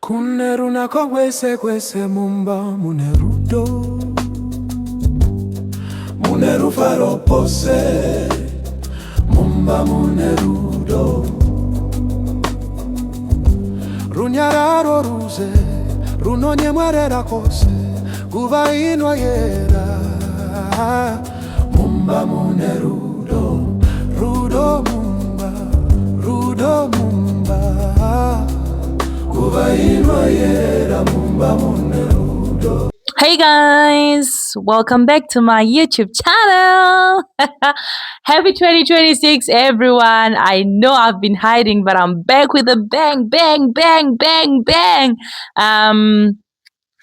Kuneru nako kwese mumba munerudo Muneru faro pose mumba munerudo Runyararo ruze runonye mwerera kose kuva inwa yera mumba munerudo rudo mumba kuva inwa yera mumba munerudo. Hey guys, welcome back to my YouTube channel. Happy 2026 everyone. I know I've been hiding, but I'm back with a bang.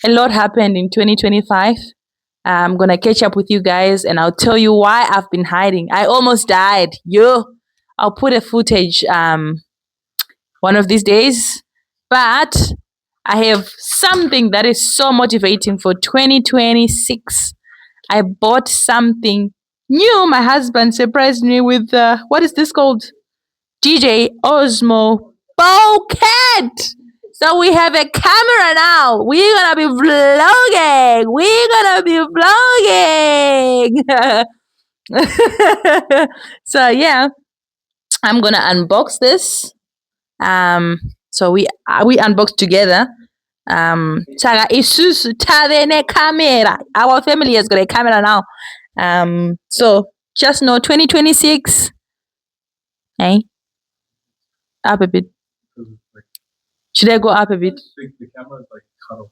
A lot happened in 2025. I'm gonna catch up with you guys and I'll tell you why I've been hiding. I almost died. I'll put a footage one of these days, but I have something that is so motivating for 2026. I bought something new. My husband surprised me with what is this called? DJI Osmo Bokeh. So we have a camera now. We're gonna be vlogging. So yeah, I'm gonna unbox this. So we unboxed together. Taga isusu tavene camera. Our family has got a camera now. So just know 2026. Hey, up a bit. Should I go up a bit? The camera is like cut off,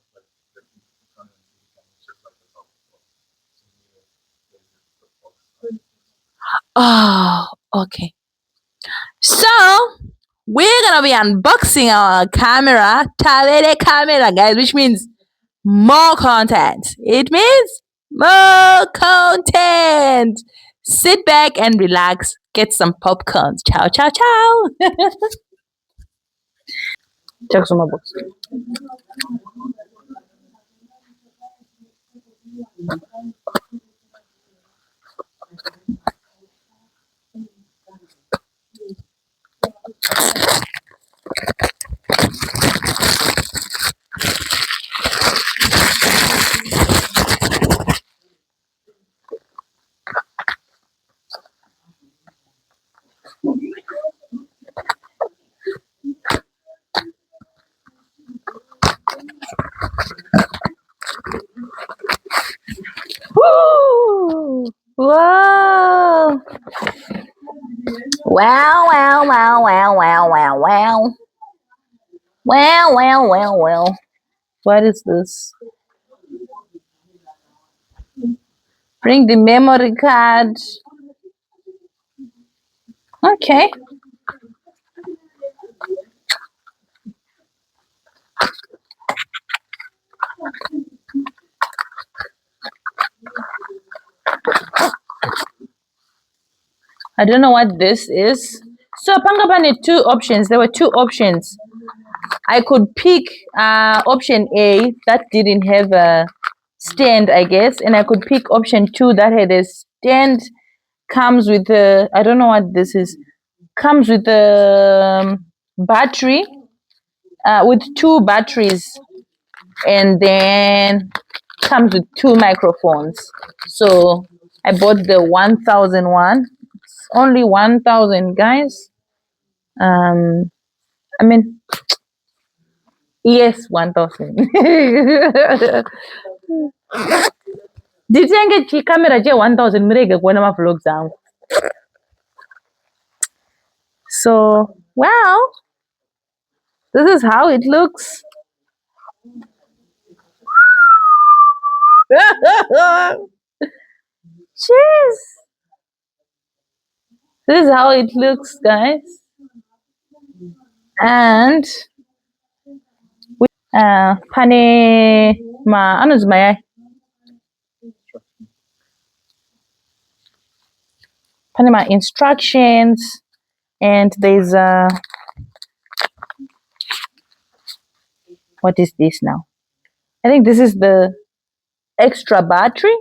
Oh, okay. So we're gonna be unboxing our camera, Tavere camera, guys, which means more content. It means more content. Sit back and relax. Get some popcorns. Ciao, ciao, ciao. Check some box. Woo! Whoa! Wow. What is this? Bring the memory card. Okay. I don't know what this is. So Pangapane two options. There were two options. I could pick option A that didn't have a stand, I guess, and I could pick option 2 that had a stand. Comes with a, I don't know what this is. Comes with a battery, with 2 batteries, and then comes with 2 microphones. So I bought the 1000 one. It's only 1000, guys. I mean, yes, 1000. Nditenge chikamera che 1000 mirege kuona mavlogs angu. So, well, this is how it looks. Jeez. This is how it looks, guys. And pane ma anuzmaya. Pane ma instructions, and there's what is this now? I think this is the extra battery.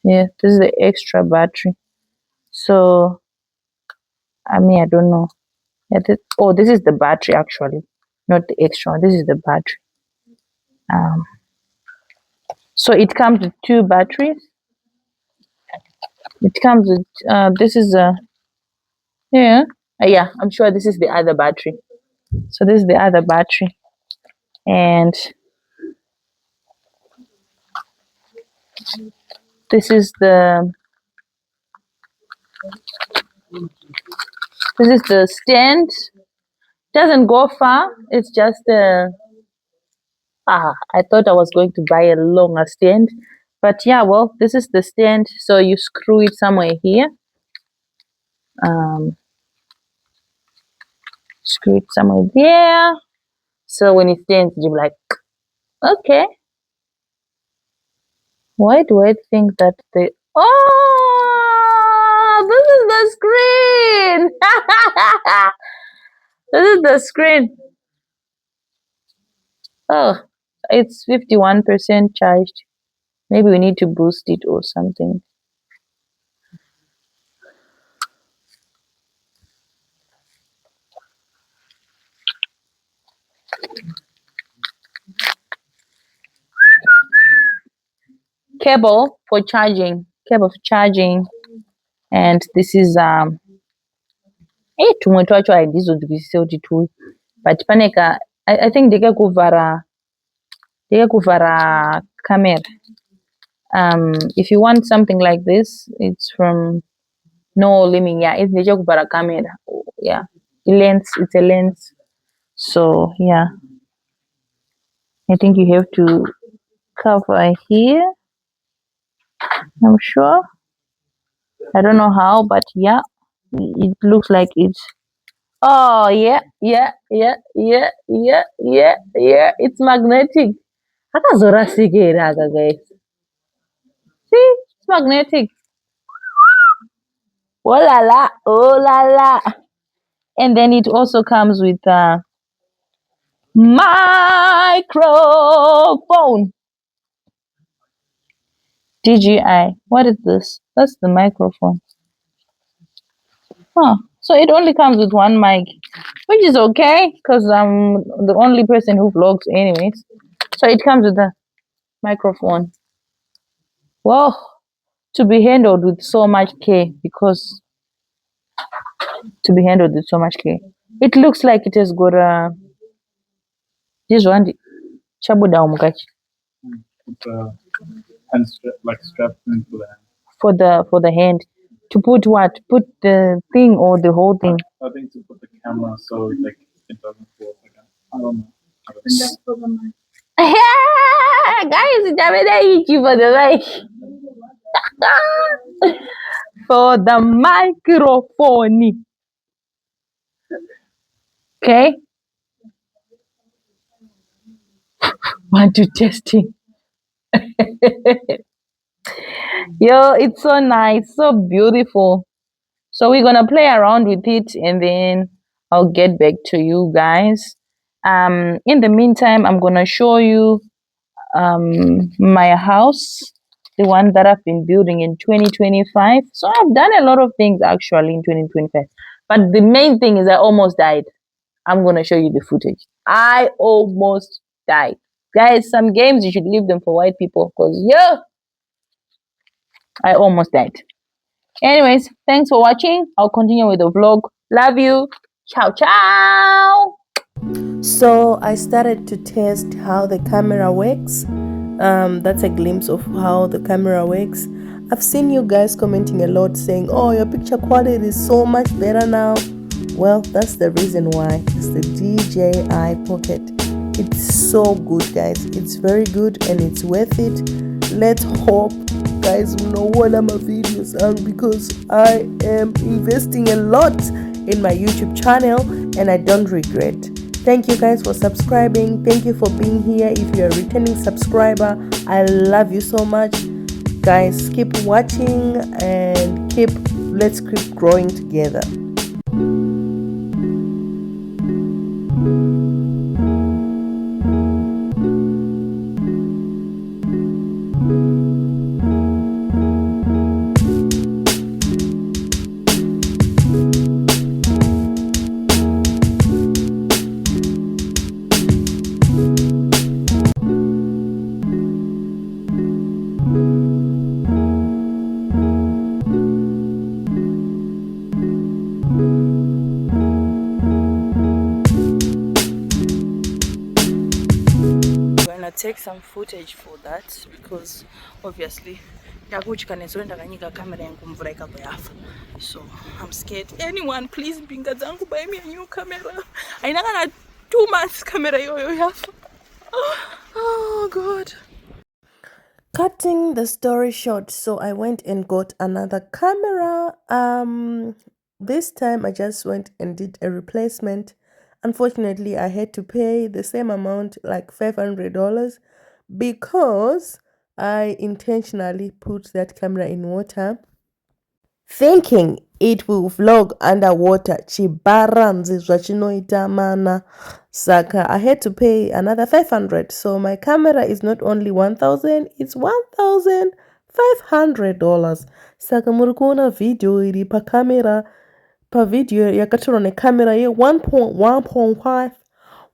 Yeah, this is the extra battery. So I mean, I don't know. Oh, this is the battery actually. not the extra one. This is the battery. So it comes with 2 batteries. It comes with this is a yeah I'm sure this is the other battery. So this is the other battery, and this is the stand. Doesn't go far. It's just I thought I was going to buy a longer stand, but yeah, well, this is the stand. So you screw it somewhere here. Screw it somewhere there. So when it stands, you're like, okay. Why do I think that they? Oh, this is the screen. This is the screen. Oh, it's 51% charged. Maybe we need to boost it or something. Cable for charging. And this is tumwe twacho handizonzwisise kuti tui, but paneka I think ndekekuvhara camera. If you want something like this, it's from no limit. Yeah, it's ndechekuvhara camera. Yeah, it's a lens. So yeah, I think you have to cover here. I'm sure. I don't know how, but yeah, it looks like it's. Oh yeah. It's magnetic. Akazorasikira aka, guys. See, it's magnetic. Oh la la. And then it also comes with a microphone. DJI. What is this? That's the microphone. Huh. So it only comes with 1 mic, which is okay because I'm the only person who vlogs anyways. So it comes with a microphone. Well, to be handled with so much care, it looks like it has got a this one chabuda umukachi And like strapped into the hand. for the hand. To put what? Put the thing or the whole thing? I think to put the camera so like it doesn't fall again. I don't know. I think that's for the mic. Guys, it's for the mic. For the microphone. Okay. 1, 2 testing. Yo, it's so nice, so beautiful. So we're gonna play around with it and then I'll get back to you guys. In the meantime, I'm gonna show you my house, the one that I've been building in 2025. So I've done a lot of things actually in 2025, but the main thing is I almost died. I'm gonna show you the footage. I almost died, guys. Some games you should leave them for white people, because yeah, I almost died. Anyways, thanks for watching. I'll continue with the vlog. Love you. Ciao ciao. So I started to test how the camera works. That's a glimpse of how the camera works. I've seen you guys commenting a lot saying, oh, your picture quality is so much better now. Well, that's the reason why. It's the DJI Pocket. It's so good, guys. It's very good and it's worth it. Let's hope guys know what my videos are, because I am investing a lot in my YouTube channel and I don't regret. Thank you guys for subscribing. Thank you for being here. If you're a returning subscriber, I love you so much. Guys, keep watching and let's keep growing together. take some footage for that because obviously so I'm scared. Anyone please buy me a new camera. I know 2 months camera oh god. Cutting the story short, so I went and got another camera. This time I just went and did a replacement. Unfortunately, I had to pay the same amount, like $500, because I intentionally put that camera in water thinking it will vlog underwater. Chibaranzi zvachinoita mana. Saka I had to pay another 500. So my camera is not only 1,000, it's $1,500. Saka muri kuona video iri pa camera, pa video yakatorwa necamera ye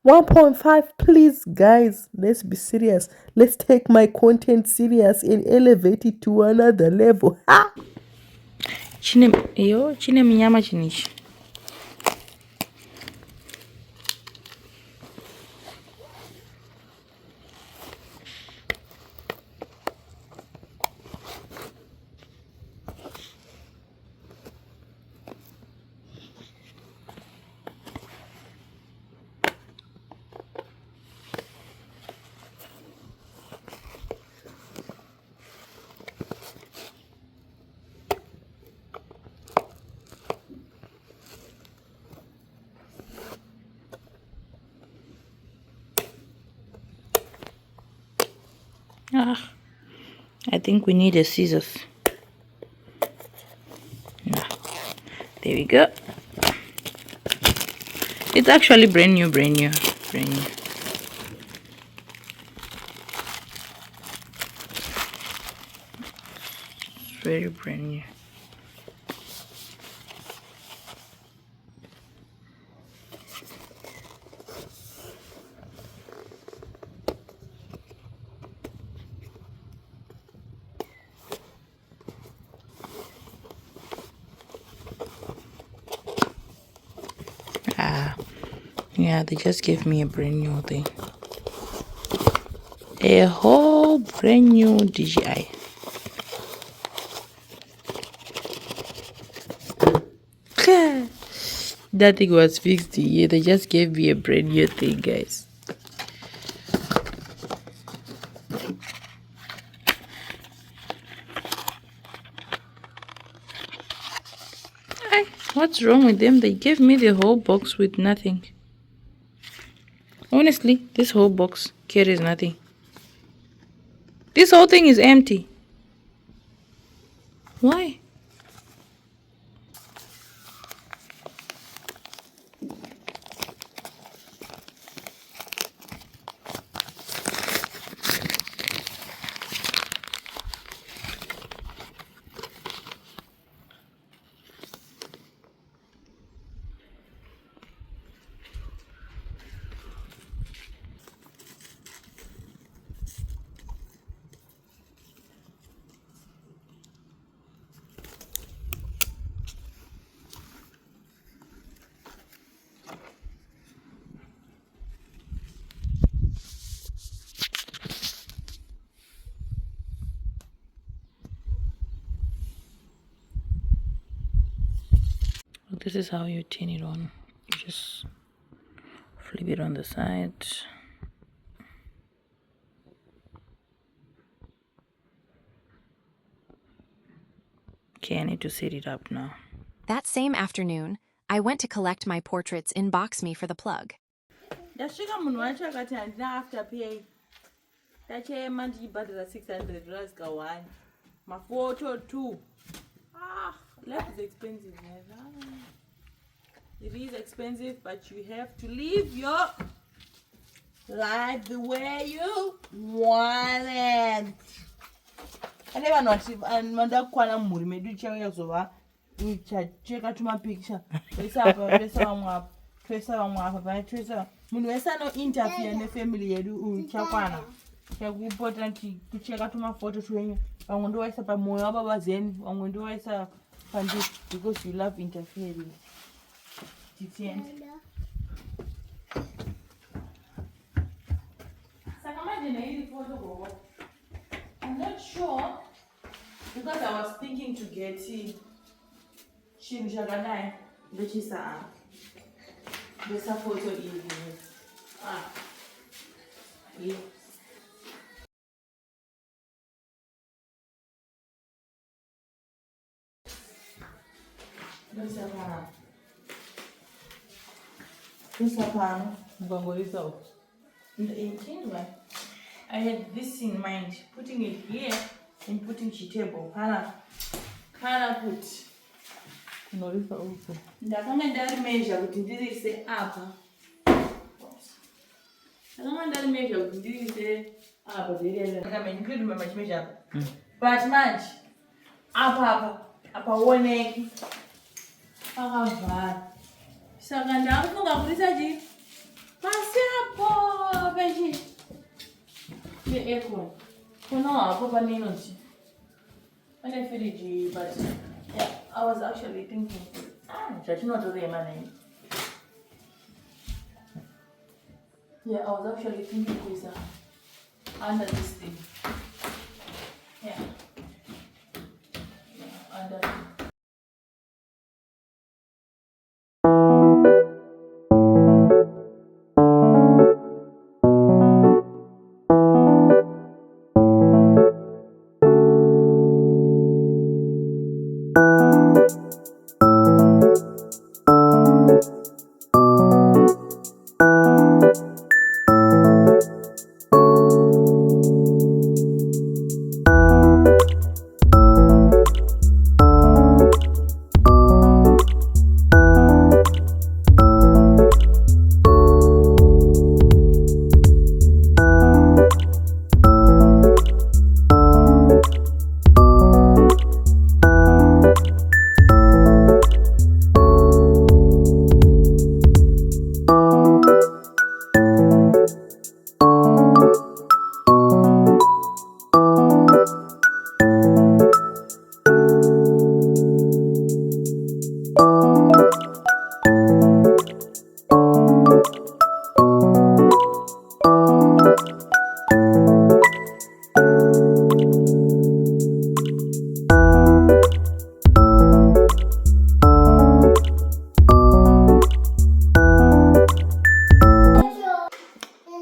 1.5. Please guys, let's be serious. Let's take my content serious and elevate it to another level. Ha! Chine minyama chinichi. I think we need a scissors. Nah. There we go. It's actually brand new. It's very brand new. Yeah, they just gave me a brand new thing. A whole brand new DJI. That thing was fixed here. They just gave me a brand new thing, guys. Hey, what's wrong with them? They gave me the whole box with nothing. Honestly, this whole box carries nothing. This whole thing is empty. Why? This is how you turn it on. You just flip it on the side. Okay, I need to set it up now. That same afternoon, I went to collect my portraits in BoxMe for the plug. $600 my photo too. Life is expensive, man. It is expensive, but you have to live your life the way you want it. I never know and manda kwana muri medu chawe yazoba cheka tuma picture. Pesa munhu wese no interfere ne family yedu chakwana. Important kucheka tuma photo twenyu. Vamwe ndo waisa pa moyo wa baba zeni, vamwe ndo waisa pandit because you love interfering. Different. Saka I'm not sure because I was thinking to get Shinjaganai, which is this photo evening. Yeah. This I had this in mind, putting it here and putting chitable. Kana put. Ndakanga ndarimezha kuti ndirise apa. Ndakanga ndarimezha kuti ndirise apa zviri apa. But manje apa oneki. Pakavhara. Saka ndakufunga kurisa chi? Pasi apo pechi. Aircon. Kuna hapo paninochi. Pane fridge, but yeah, I was actually thinking. Yeah, I was actually thinking this under this thing. Yeah. Under.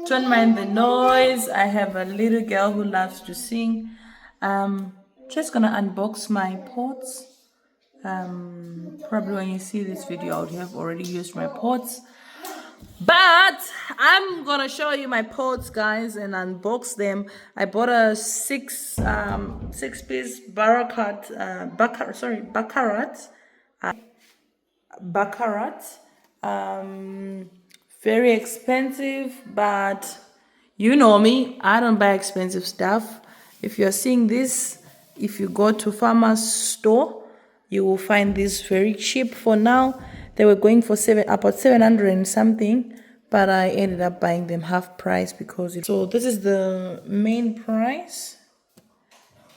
Don't mind the noise. I have a little girl who loves to sing. Just gonna unbox my pots. Probably when you see this video, I would have already used my pots. But I'm gonna show you my pots, guys, and unbox them. I bought a six piece baccarat. Very expensive, but you know me, I don't buy expensive stuff. If you're seeing this, if you go to farmer's store, you will find this very cheap. For now, they were going for about 700 and something, but I ended up buying them half price because so this is the main price,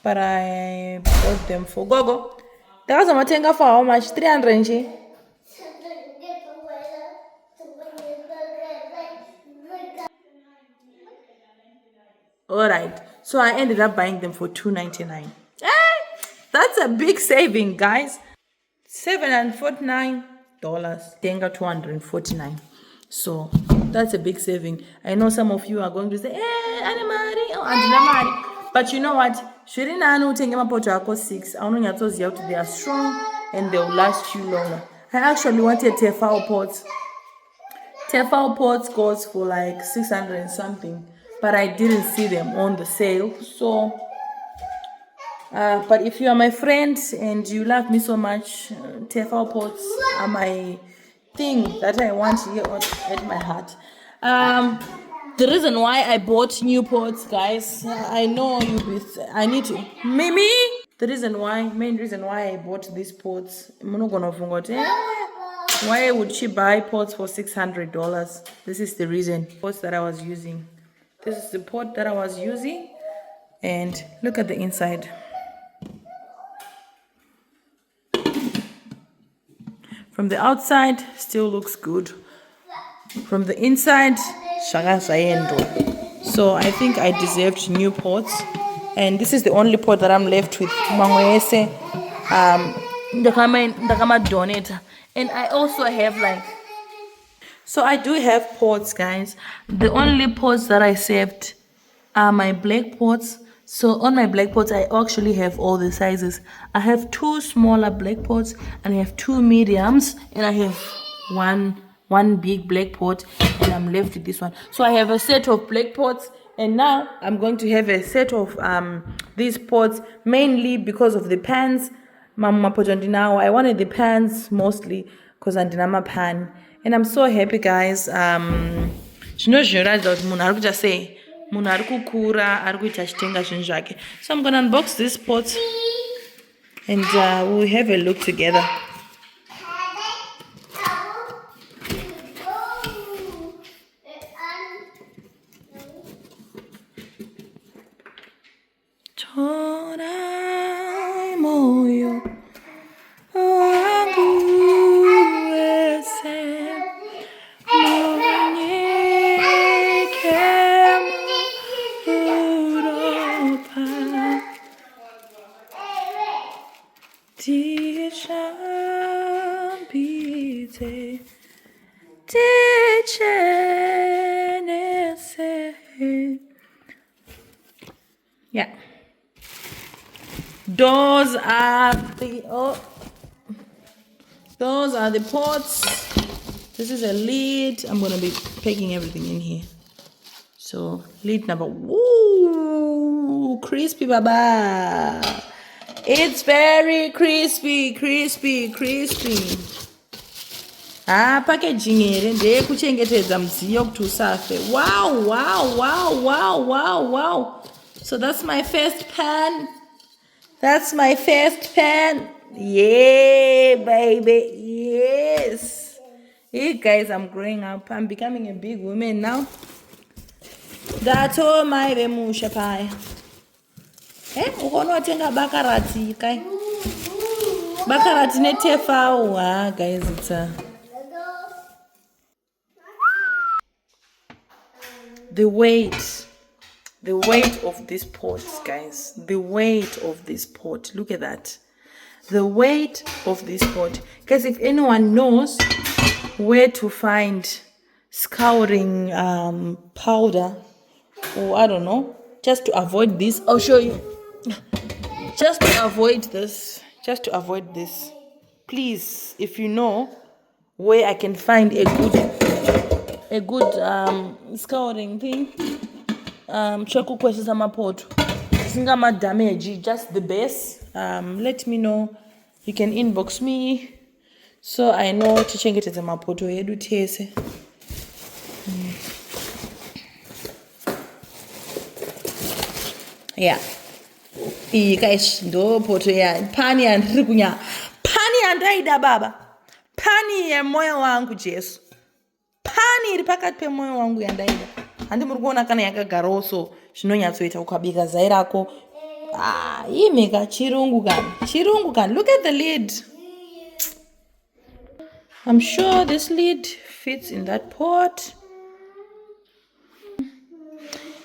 but I bought them for gogo. That was a for how much? 300. Alright, so I ended up buying them for $2.99. That's a big saving, guys. $749. Tenga $249. So that's a big saving. I know some of you are going to say, but you know what? Six. They are strong and they will last you longer. I actually wanted Tefal pots. Tefal pots goes for like 600 and something. But I didn't see them on the sale. So but if you are my friend and you love me so much, Tefal pots are my thing that I want here at my heart. The reason why I bought new pots, guys, I know I need to Mimi. The main reason why I bought these pots, why would she buy pots for $600? This is the reason. Pots that I was using. This is the pot that I was using, and look at the inside. From the outside, still looks good. From the inside, shaka sayendo. So I think I deserved new pots. And this is the only pot that I'm left with. Mangwese, ndakama donator. And I also have like, so I do have pots, guys. The only pots that I saved are my black pots. So on my black pots, I actually have all the sizes. I have 2 smaller black pots and I have 2 mediums, and I have one big black pot, and I'm left with this one. So I have a set of black pots, and now I'm going to have a set of these pots, mainly because of the pans. Now I wanted the pans mostly because I didn't have a pan, and I'm so happy, guys. So I'm gonna unbox this pot and we'll have a look together. Yeah, those are the pots. This is a lid. I'm gonna be packing everything in here. So lid number, woo, crispy baba. It's very crispy. Packaging here ndeye kuchengetedza mudziyo kuti usafe. Wow. So that's my first pan. Yeah, baby. Yes. Hey guys, I'm growing up. I'm becoming a big woman now. That's all my bemusha pie. Ukonotenga bakarati kai. Bakarati netefa. Guys, it's the weight of this pot, guys. The weight of this pot. Look at that. The weight of this pot. Guys, if anyone knows where to find scouring powder, or I don't know, just to avoid this, I'll show you. Just to avoid this, please, if you know where I can find a good scouring thing, chokukweshisa mapoto singama damage, just the base, let me know. You can inbox me so I know tichengetedza mapoto edu tese. Yeah, iyi guys ndo poto ya pani yandiri kunya, pani yandaida baba, pani ya moyo wangu Jesu, pani iri pakati pemoyo wangu yandaida. Handi muri kuona kana yakagarawo so zvinonyatsoita ukabika zai rako. Imeka chirungu kan. Look at the lid. I'm sure this lid fits in that pot.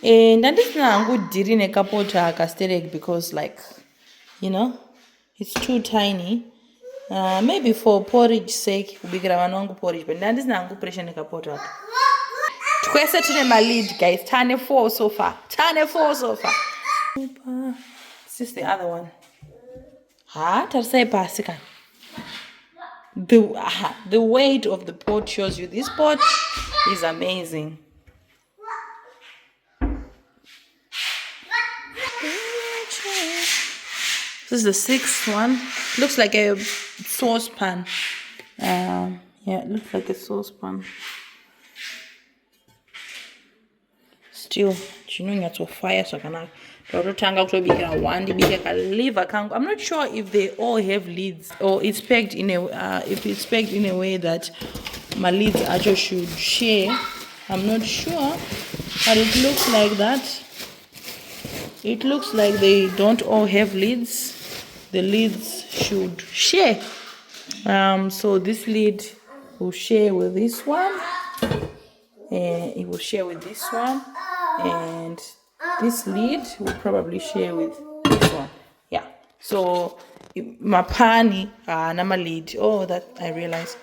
And handisina hangu dhiri nekapoto akasterek because, like, you know, it's too tiny. Maybe for porridge sake kubikira vana vangu porridge, but handisina hangu pressure nekapoto aka. Twese tune malid, guys. Tane 4 so far. This is the other one. Tarisai pasika. The weight of the pot shows you. This pot is amazing. This is the 6th one. Looks like a saucepan. Yeah, it looks like a saucepan. Still, fire zvakanaka. Ndotanga kutobikira ndibike kaliver kangu. I'm not sure if they all have lids or it's packed in a way that my lids actually should share. I'm not sure, but it looks like that. It looks like they don't all have lids. The lids should share. So this lid will share with this one. It will share with this one. and this lid we'll probably share with this one. Yeah, so my pani nama lid. Oh, that I realized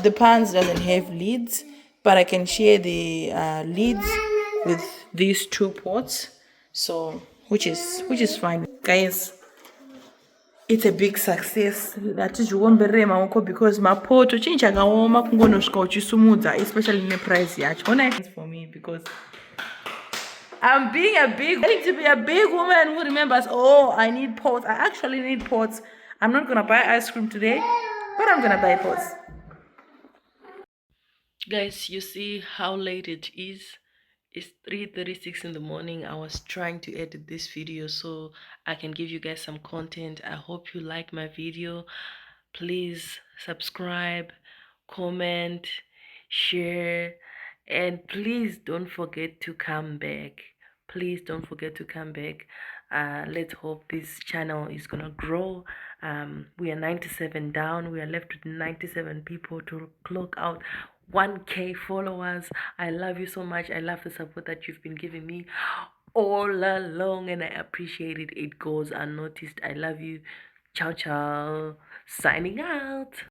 the pans doesn't have lids, but I can share the lids with these two pots, so which is fine, guys. It's a big success. Hatizviomberere maoko because mapoto chinhu chakaoma kungonosvika uchisumudza, especially neprice yacho. It's for me because I'm getting to be a big woman who remembers, oh, I need pots. I actually need pots. I'm not gonna buy ice cream today, but I'm gonna buy pots. Guys, you see how late it is. It's 3:36 in the morning. I was trying to edit this video so I can give you guys some content. I hope you like my video. Please subscribe, comment, share, and please don't forget to come back. Please don't forget to come back. Let's hope this channel is gonna grow. We are 97 down. We are left with 97 people to clock out 1K followers. I love you so much. I love the support that you've been giving me all along, and I appreciate it. It goes unnoticed. I love you. Ciao ciao, signing out.